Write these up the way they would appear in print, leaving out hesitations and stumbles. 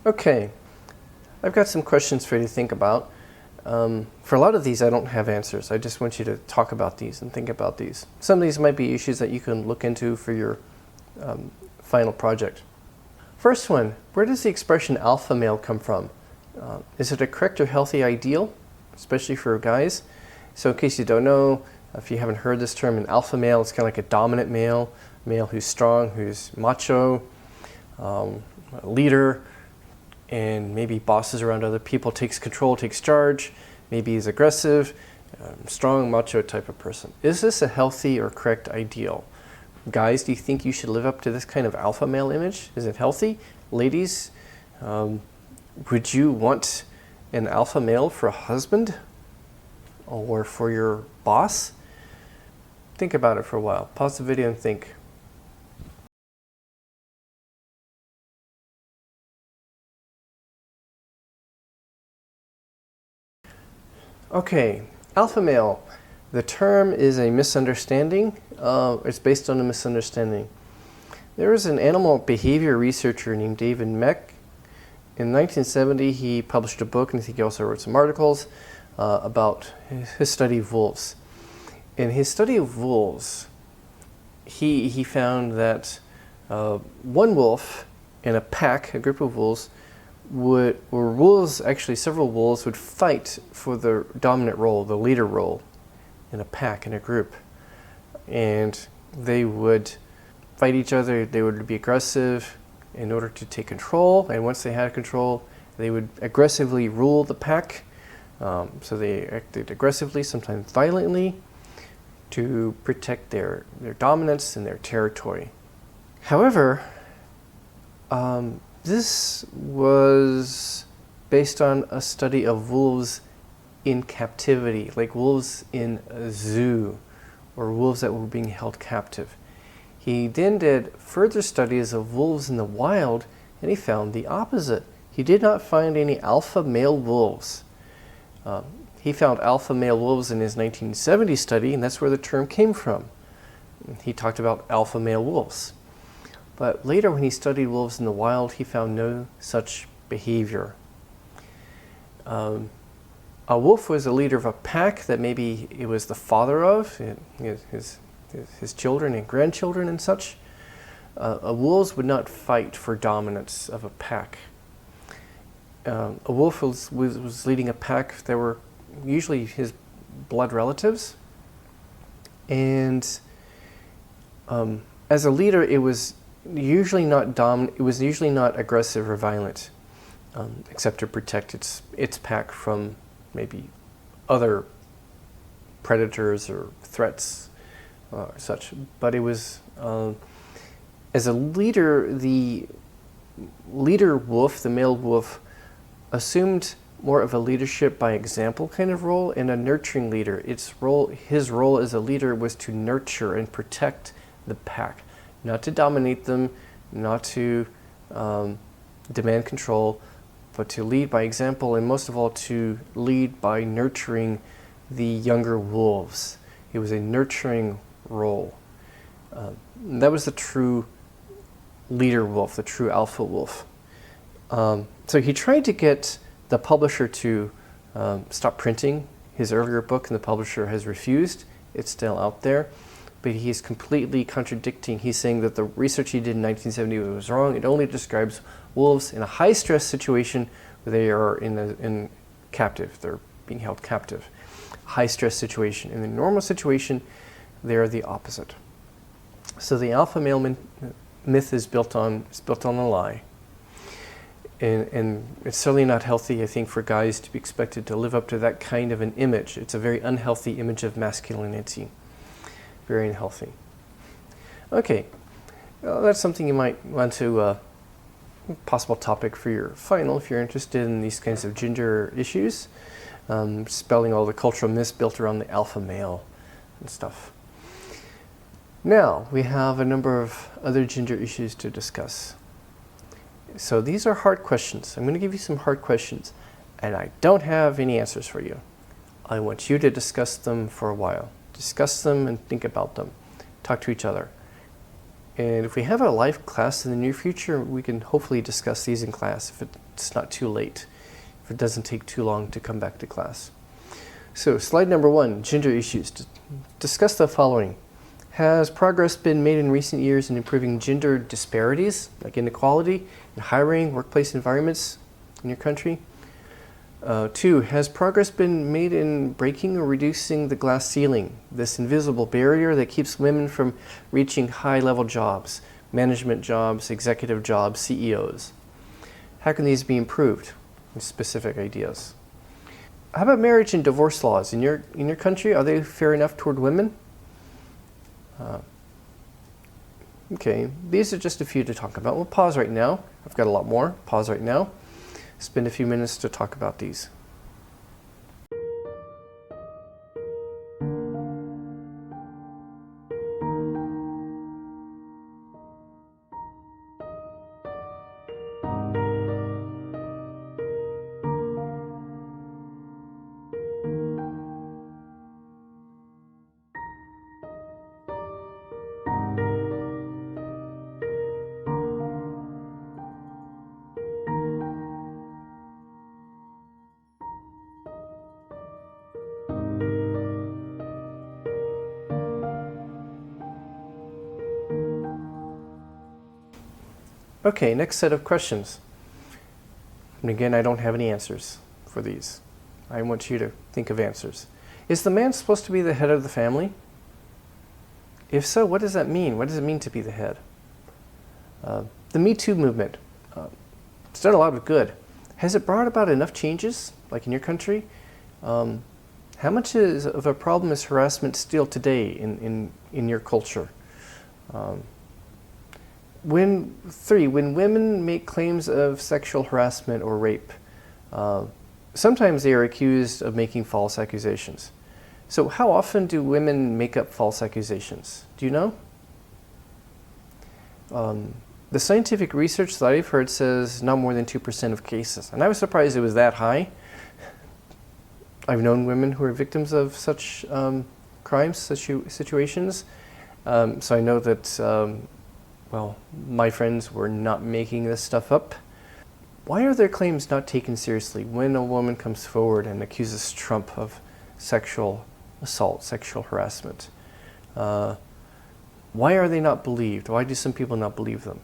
Okay, I've got some questions for you to think about. For a lot of these, I don't have answers. I just want you to talk about these and think about these. Some of these might be issues that you can look into for your final project. First one, where does the expression alpha male come from? Is it a correct or healthy ideal, especially for guys? So in case you don't know, if you haven't heard this term, an alpha male, it's kind of like a dominant male, male who's strong, who's macho, a leader, and maybe bosses around other people, takes control, takes charge, maybe he's aggressive, strong, macho type of person. Is this a healthy or correct ideal? Guys, do you think you should live up to this kind of alpha male image? Is it healthy? Ladies, would you want an alpha male for a husband or for your boss? Think about it for a while. Pause the video and think. Okay, alpha male. The term is a misunderstanding. It's based on a misunderstanding. There was an animal behavior researcher named David Meck. In 1970, he published a book, and I think he also wrote some articles about his study of wolves. In his study of wolves, he found that one wolf in a pack, a group of wolves, several wolves would fight for the dominant role, the leader role, in a pack, in a group. And they would fight each other, they would be aggressive in order to take control, and once they had control, they would aggressively rule the pack. So they acted aggressively, sometimes violently, to protect their dominance and their territory. However, this was based on a study of wolves in captivity, like wolves in a zoo, or wolves that were being held captive. He then did further studies of wolves in the wild, and he found the opposite. He did not find any alpha male wolves. He found alpha male wolves in his 1970 study, and that's where the term came from. He talked about alpha male wolves. But later, when he studied wolves in the wild, he found no such behavior. A wolf was a leader of a pack that maybe it was the father of, his children and grandchildren and such. Wolves would not fight for dominance of a pack. A wolf was leading a pack that were usually his blood relatives. And as a leader, it was usually not dominant. It was usually not aggressive or violent, except to protect its pack from maybe other predators or threats or such. But it was, as a leader, the leader wolf, the male wolf, assumed more of a leadership by example kind of role, and a nurturing leader. His role as a leader was to nurture and protect the pack, not to dominate them, not to demand control, but to lead by example, and most of all to lead by nurturing the younger wolves. It was a nurturing role. That was the true leader wolf, the true alpha wolf. So he tried to get the publisher to stop printing his earlier book, and the publisher has refused. It's still out there, but he's completely contradicting. He's saying that the research he did in 1970 was wrong. It only describes wolves in a high-stress situation where they are in captive. They're being held captive. High-stress situation. In the normal situation, they're the opposite. So the alpha male myth is built on a lie. And it's certainly not healthy, I think, for guys to be expected to live up to that kind of an image. It's a very unhealthy image of masculinity. Very unhealthy. Okay, well, that's something you might want to, possible topic for your final if you're interested in these kinds of gender issues. Spelling all the cultural myths built around the alpha male and stuff. Now, we have a number of other gender issues to discuss. So these are hard questions. I'm going to give you some hard questions, and I don't have any answers for you. I want you to discuss them for a while. Discuss them and think about them. Talk to each other. And if we have a live class in the near future, we can hopefully discuss these in class. If it's not too late, if it doesn't take too long to come back to class. So slide number 1, gender issues. Discuss the following. Has progress been made in recent years in improving gender disparities, like inequality, in hiring, workplace environments in your country? 2, has progress been made in breaking or reducing the glass ceiling, this invisible barrier that keeps women from reaching high-level jobs, management jobs, executive jobs, CEOs? How can these be improved? Specific ideas. How about marriage and divorce laws in your country? Are they fair enough toward women? Okay, these are just a few to talk about. We'll pause right now. I've got a lot more. Pause right now. Spend a few minutes to talk about these. Okay, next set of questions. And again, I don't have any answers for these. I want you to think of answers. Is the man supposed to be the head of the family? If so, what does that mean? What does it mean to be the head? The Me Too movement, it's done a lot of good. Has it brought about enough changes, like in your country? How much of a problem is harassment still today in your culture? When women make claims of sexual harassment or rape, sometimes they are accused of making false accusations. So how often do women make up false accusations? Do you know? The scientific research that I've heard says not more than 2% of cases. And I was surprised it was that high. I've known women who are victims of such crimes, such situations. So I know that well, my friends were not making this stuff up. Why are their claims not taken seriously when a woman comes forward and accuses Trump of sexual assault, sexual harassment? Why are they not believed? Why do some people not believe them?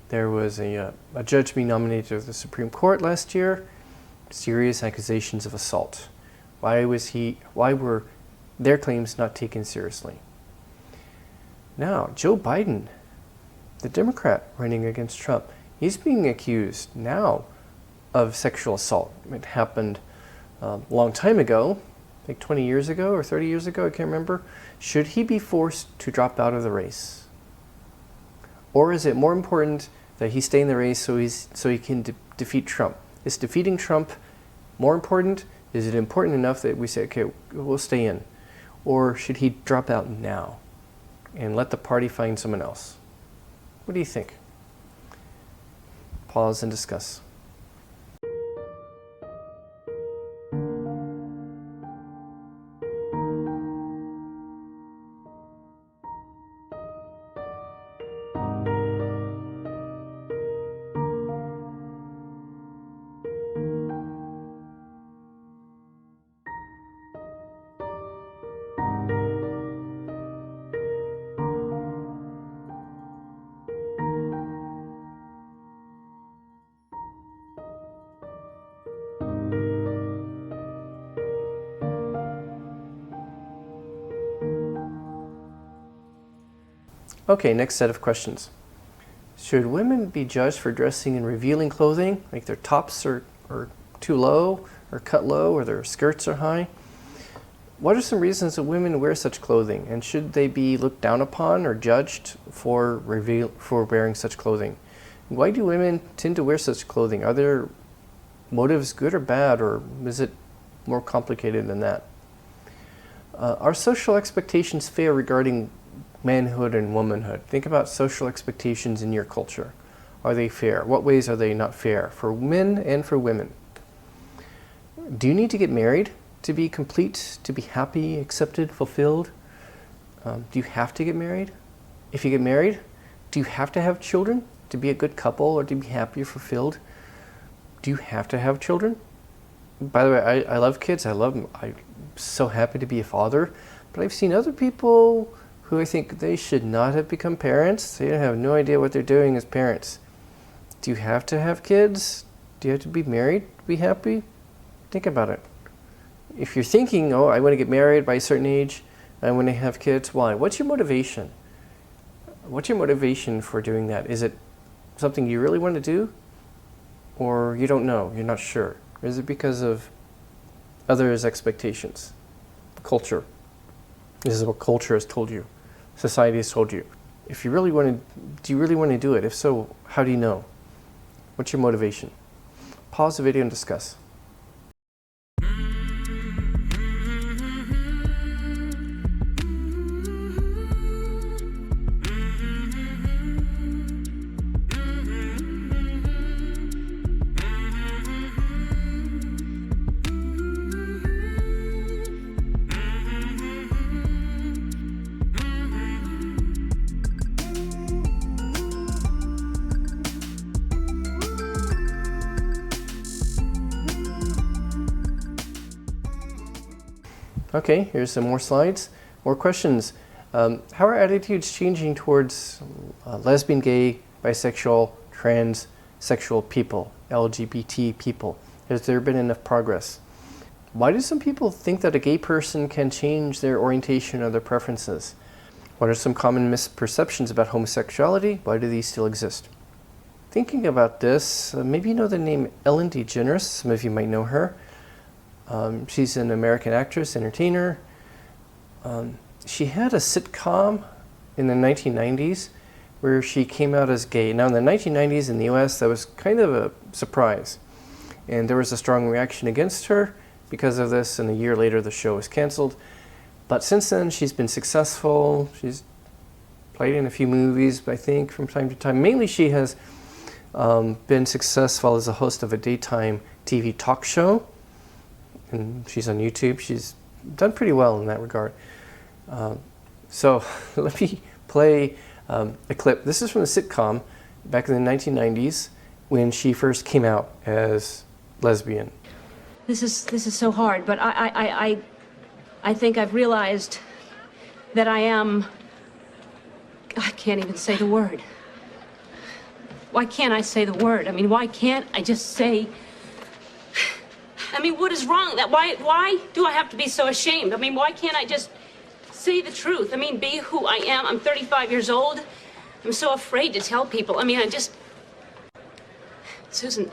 There was a judge being nominated to the Supreme Court last year, serious accusations of assault. Why were their claims not taken seriously? Now, Joe Biden, the Democrat running against Trump, he's being accused now of sexual assault. It happened a long time ago, like 20 years ago or 30 years ago, I can't remember. Should he be forced to drop out of the race? Or is it more important that he stay in the race so he can defeat Trump? Is defeating Trump more important? Is it important enough that we say, okay, we'll stay in? Or should he drop out now and let the party find someone else? What do you think? Pause and discuss. Okay, next set of questions. Should women be judged for dressing in revealing clothing, like their tops are too low or cut low or their skirts are high? What are some reasons that women wear such clothing, and should they be looked down upon or judged for wearing such clothing? Why do women tend to wear such clothing? Are their motives good or bad, or is it more complicated than that? Are social expectations fair regarding manhood and womanhood? Think about social expectations in your culture. Are they fair? What ways are they not fair for men and for women? Do you need to get married to be complete, to be happy, accepted, fulfilled? Do you have to get married? If you get married, do you have to have children to be a good couple or to be happy or fulfilled? Do you have to have children? By the way, I love kids. I love them. I'm so happy to be a father. But I've seen other people who I think they should not have become parents. They have no idea what they're doing as parents. Do you have to have kids? Do you have to be married to be happy? Think about it. If you're thinking, oh, I want to get married by a certain age, I want to have kids, why? What's your motivation? What's your motivation for doing that? Is it something you really want to do? Or you don't know, you're not sure? Or is it because of others' expectations? Culture. This is what culture has told you. Society has told you. If you really want to, do you really want to do it? If so, how do you know? What's your motivation? Pause the video and discuss. Okay, here's some more slides, more questions. How are attitudes changing towards lesbian, gay, bisexual, trans, sexual people, LGBT people? Has there been enough progress? Why do some people think that a gay person can change their orientation or their preferences? What are some common misperceptions about homosexuality? Why do these still exist? Thinking about this, maybe you know the name Ellen DeGeneres. Some of you might know her. She's an American actress, entertainer. She had a sitcom in the 1990s where she came out as gay. Now in the 1990s in the US, that was kind of a surprise. And there was a strong reaction against her because of this, and a year later the show was canceled. But since then she's been successful. She's played in a few movies, I think, from time to time. Mainly she has been successful as a host of a daytime TV talk show. And she's on YouTube. She's done pretty well in that regard. So let me play a clip. This is from the sitcom back in the 1990s when she first came out as lesbian. This is so hard, but I think I've realized that I can't even say the word. Why can't I say the word? I mean, why can't I just say... I mean, what is wrong? Why do I have to be so ashamed? I mean, why can't I just say the truth? I mean, be who I am. I'm 35 years old. I'm so afraid to tell people. I mean, Susan,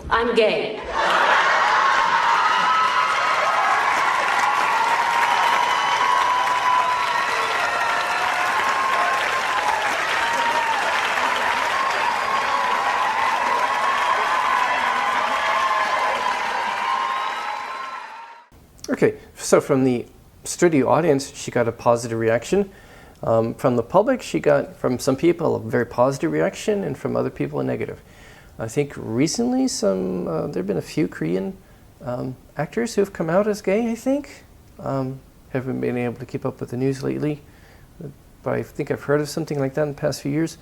I'm gay. Okay, so from the studio audience, she got a positive reaction. From the public, she got, from some people, a very positive reaction, and from other people, a negative. I think recently there have been a few Korean actors who have come out as gay, I think. Haven't been able to keep up with the news lately, but I think I've heard of something like that in the past few years.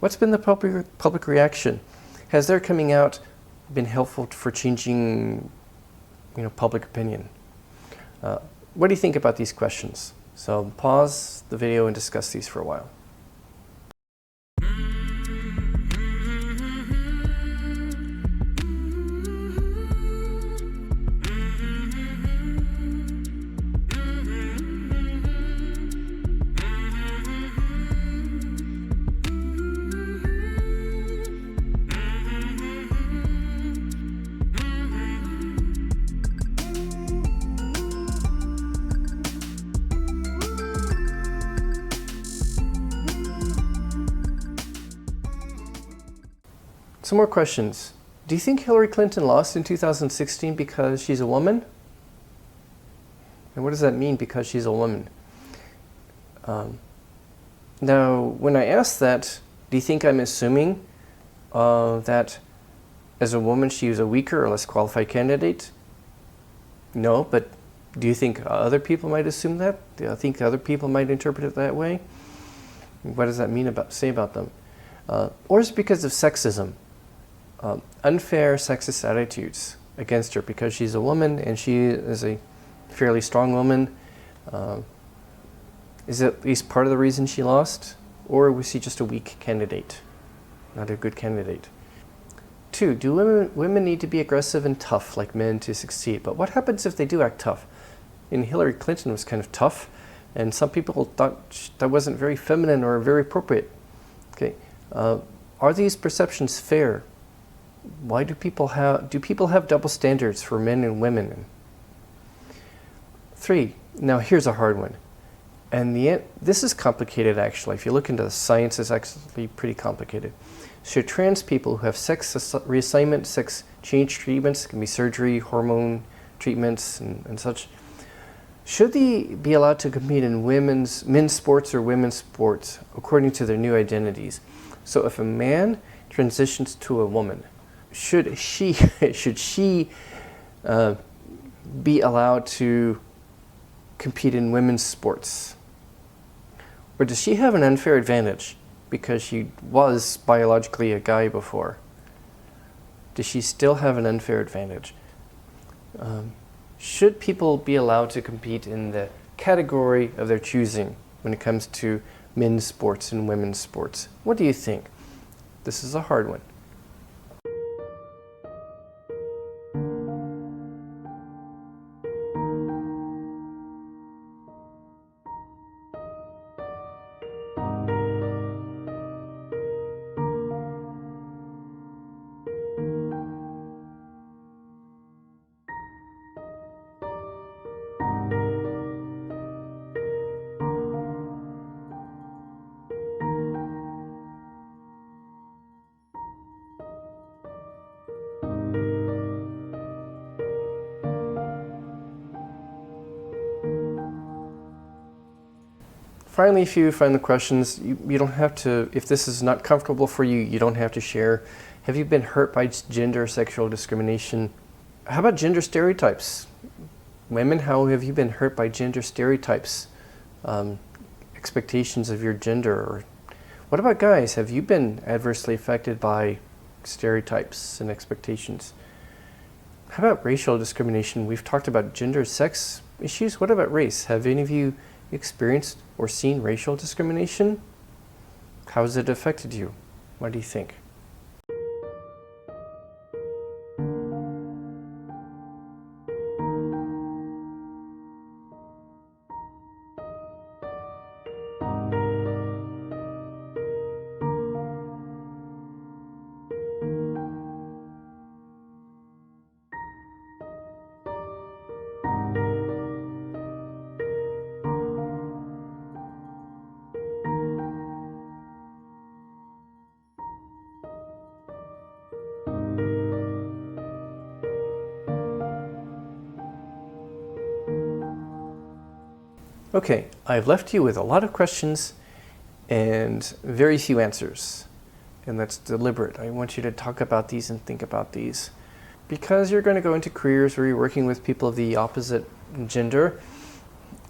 What's been the public reaction? Has their coming out been helpful for changing, public opinion? What do you think about these questions? So pause the video and discuss these for a while. Some more questions. Do you think Hillary Clinton lost in 2016 because she's a woman? And what does that mean, because she's a woman? Now, when I ask that, do you think I'm assuming that as a woman she was a weaker or less qualified candidate? No, but do you think other people might assume that? Do you think other people might interpret it that way? What does that mean say about them? Or is it because of sexism? unfair sexist attitudes against her because she's a woman and she is a fairly strong woman. Is it at least part of the reason she lost? Or was she just a weak candidate? Not a good candidate. 2, do women need to be aggressive and tough like men to succeed? But what happens if they do act tough? And Hillary Clinton was kind of tough, and some people thought that wasn't very feminine or very appropriate. Okay, are these perceptions fair? Why do people have double standards for men and women? 3, now here's a hard one. And this is complicated actually. If you look into the science, it's actually pretty complicated. Should trans people who have sex reassignment, sex change treatments, it can be surgery, hormone treatments, and such, should they be allowed to compete in men's sports or women's sports according to their new identities? So if a man transitions to a woman, should she be allowed to compete in women's sports? Or does she have an unfair advantage because she was biologically a guy before? Does she still have an unfair advantage? Should people be allowed to compete in the category of their choosing when it comes to men's sports and women's sports? What do you think? This is a hard one. Finally, if you find the questions, you don't have to, if this is not comfortable for you, you don't have to share. Have you been hurt by gender or sexual discrimination? How about gender stereotypes? Women, how have you been hurt by gender stereotypes? Expectations of your gender? Or what about guys? Have you been adversely affected by stereotypes and expectations? How about racial discrimination? We've talked about gender, sex issues. What about race? Have any of you experienced or seen racial discrimination? How has it affected you? What do you think? Okay, I've left you with a lot of questions and very few answers. And that's deliberate. I want you to talk about these and think about these. Because you're going to go into careers where you're working with people of the opposite gender,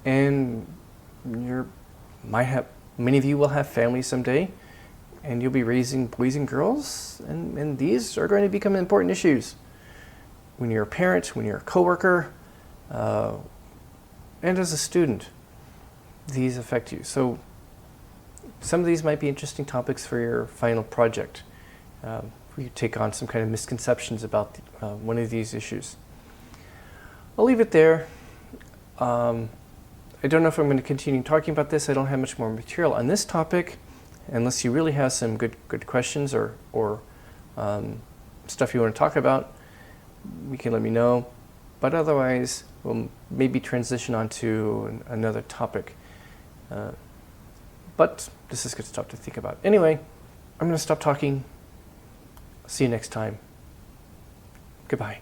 and many of you will have families someday, and you'll be raising boys and girls, and these are going to become important issues. When you're a parent, when you're a coworker, and as a student. These affect you. So some of these might be interesting topics for your final project. Where you take on some kind of misconceptions about one of these issues. I'll leave it there. I don't know if I'm going to continue talking about this. I don't have much more material on this topic, unless you really have some good questions or stuff you want to talk about. You can let me know. But otherwise, we'll maybe transition on to another topic. But this is good stuff to think about. Anyway, I'm going to stop talking. See you next time. Goodbye.